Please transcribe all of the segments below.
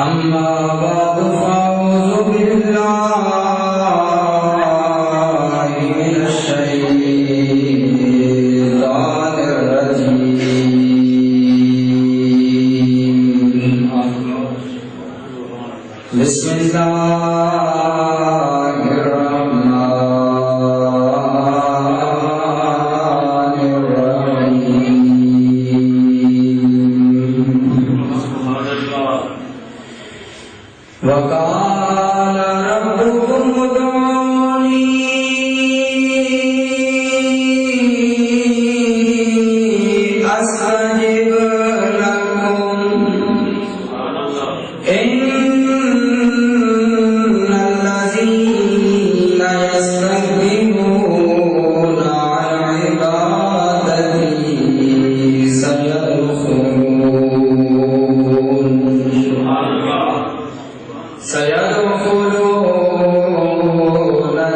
أما بعد فأعوذ بالله من الشيطان الرجيم بسم الله الرحمن الرحيم وقال ربكم ادعوني أستجب لكم إن الذين يستكبرون عن عبادتي سيدخلون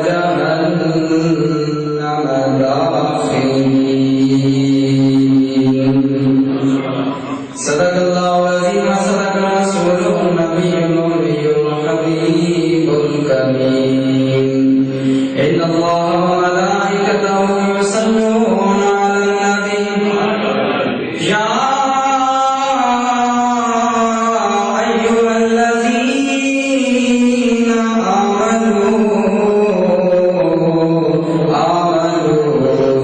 جهنم داخلين صدق الله العظيم وصدق رسوله النبي الأمي الحبيب الكريم إن الله وملائكته يصلون على النبي يا أيها الذين آمنوا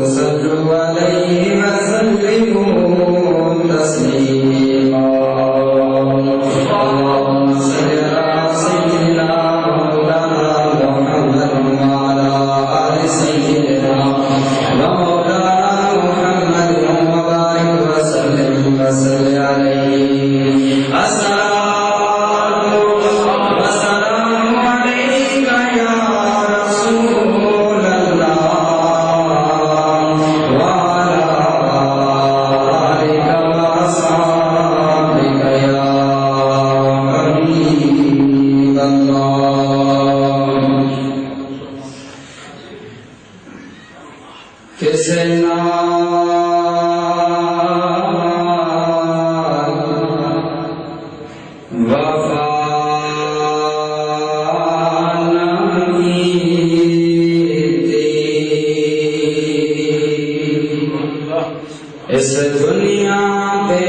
صلوا عليه وسلموا تسليما اللهم صل على سيدنا مولانا محمد وعلى آل سيدنا ومولانا محمد وبارك وسلم عليه الصلاة والسلام عليك يا رسول الله وعلى آلك وأصحابك يا حبيب الله کسے وفا اس دنیا پہ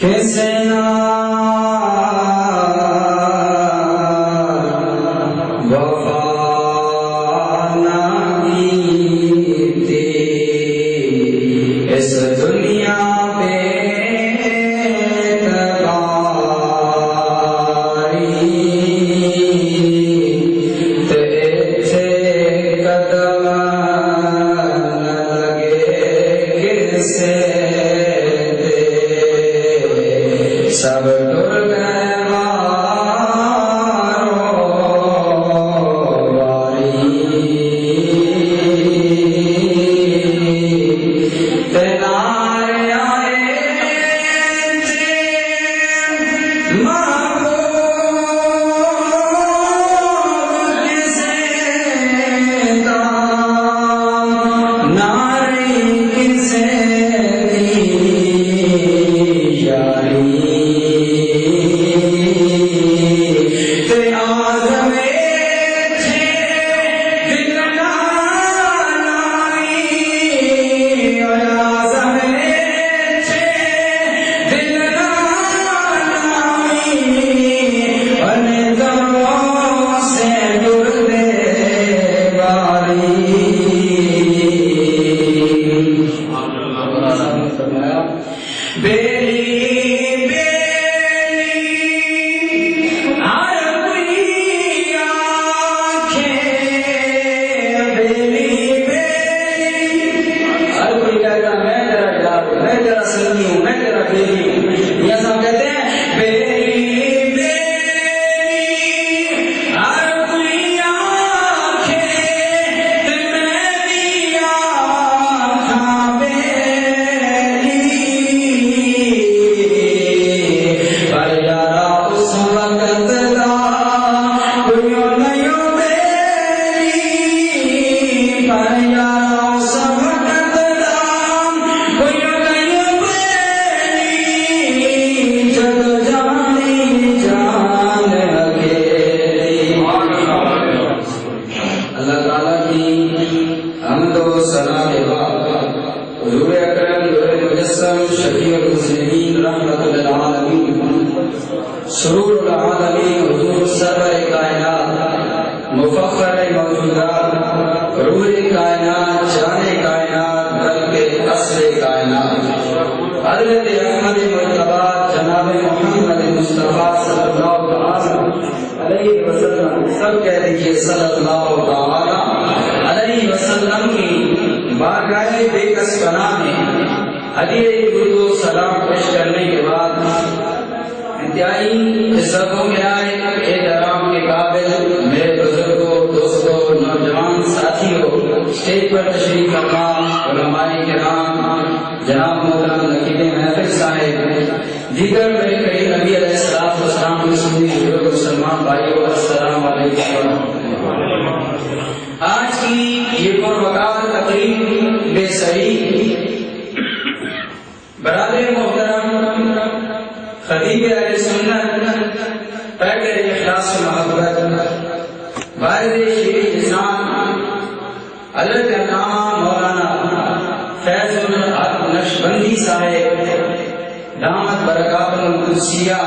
کسے نہ وفا نہ کیتی اس دنیا پہ سب ڈر گئے واری تنارے آئے تھے محبوب کسے دا ناری کسے دی یاری شفیع المسلمین رحمت للعالمین سرور العالمین حضور سرور کائنات مفخر موجودات روح کائنات جان کائنات بلکہ اصل کائنات حضرت احمد مرتبہ جناب محمد مصطفیٰ صلی اللہ علیہ وسلم سب کہہ دیجیے صلی اللہ تعالی علیہ وسلم کی بارگاہ بے کس پناہ میں ہدیہ درود و سلام پیش کرنے کے بعد انتہائی عزتوں میں آئے احترام کے قابل میرے بزرگوں دوستوں نوجوان ساتھیوں اسٹیج پر تشریف فرما علماء کرام جناب محترم نقیب محفل صاحب دیگر میرے کئی نبی علیہ الصلوۃ والسلام کی سنی بزرگ مسلمان بھائیوں السلام علیکم۔ آج کی یہ پروقار تقریب بے سری برادر محترم خطیب اہل سنت پیکر اخلاص و محبت وارد شیر نظام حضرت علامہ مولانا فیض الحق نقشبندی صاحب دامت برکاتہ القدسیہ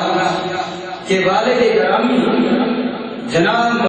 کے والد گرامی جناب